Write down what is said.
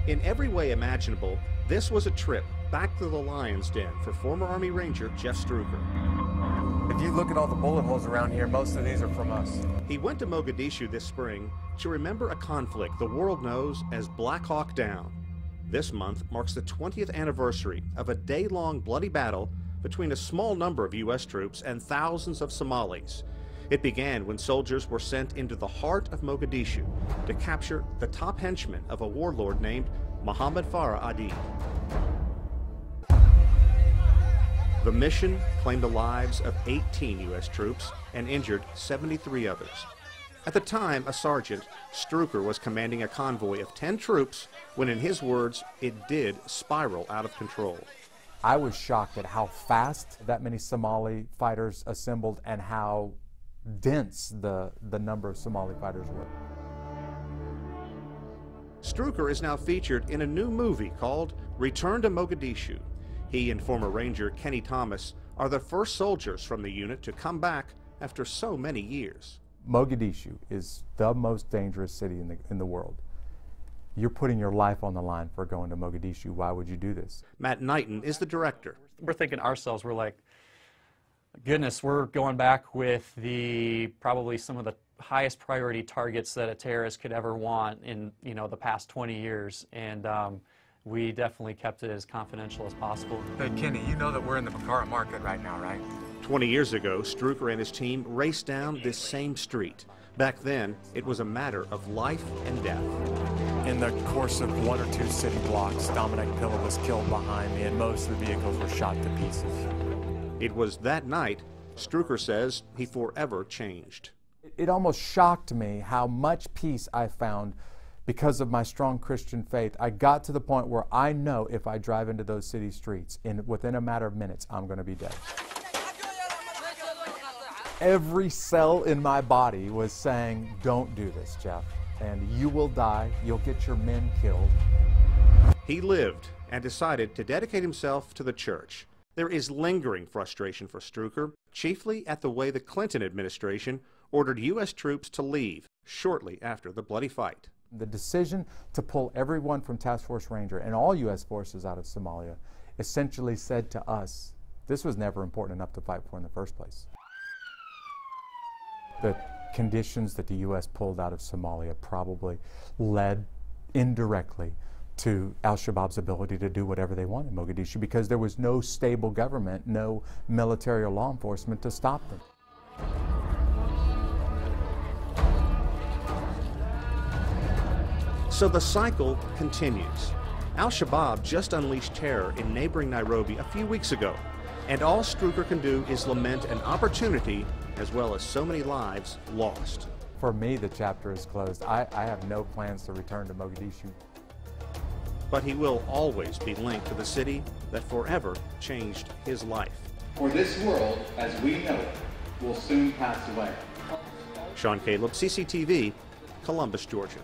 In every way imaginable, this was a trip back to the lion's den for former Army Ranger Jeff Struecker. If you look at all the bullet holes around here, most of these are from us. He went to Mogadishu this spring to remember a conflict the world knows as Black Hawk Down. This month marks the 20th anniversary of a day-long bloody battle between a small number of U.S. troops and thousands of Somalis. It began when soldiers were sent into the heart of Mogadishu to capture the top henchman of a warlord named Mohammed Farah Adi. The mission claimed the lives of 18 U.S. troops and injured 73 others. At the time, a sergeant, Struecker was commanding a convoy of 10 troops when, in his words, it did spiral out of control. I was shocked at how fast that many Somali fighters assembled and how dense the number of Somali fighters were. Struecker is now featured in a new movie called Return to Mogadishu. He and former Ranger Kenny Thomas are the first soldiers from the unit to come back after so many years. Mogadishu is the most dangerous city in the world. You're putting your life on the line for going to Mogadishu. Why would you do this? Matt Knighton is the director. We're thinking to ourselves, we're like, goodness, we're going back with probably some of the highest priority targets that a terrorist could ever want in the past 20 years. And we definitely kept it as confidential as possible. Hey, Kenny, you know that we're in the Bakara market right now, right? 20 years ago, Struecker and his team raced down this same street. Back then, it was a matter of life and death. In the course of 1 or 2 city blocks, Dominic Pilla was killed behind me, and most of the vehicles were shot to pieces. It was that night, Struecker says, he forever changed. It almost shocked me how much peace I found because of my strong Christian faith. I got to the point where I know if I drive into those city streets, within a matter of minutes, I'm going to be dead. Every cell in my body was saying, don't do this, Jeff, and you will die, you'll get your men killed. He lived and decided to dedicate himself to the church. There is lingering frustration for Struecker, chiefly at the way the Clinton administration ordered U.S. troops to leave shortly after the bloody fight. The decision to pull everyone from Task Force Ranger and all U.S. forces out of Somalia essentially said to us, this was never important enough to fight for in the first place. The conditions that the U.S. pulled out of Somalia probably led indirectly to al-Shabaab's ability to do whatever they want in Mogadishu because there was no stable government, no military or law enforcement to stop them. So the cycle continues. Al-Shabaab just unleashed terror in neighboring Nairobi a few weeks ago, and all Struecker can do is lament an opportunity as well as so many lives lost. For me, the chapter is closed. I have no plans to return to Mogadishu. But he will always be linked to the city that forever changed his life. For this world, as we know it, will soon pass away. Sean Callebs, CCTV, Columbus, Georgia.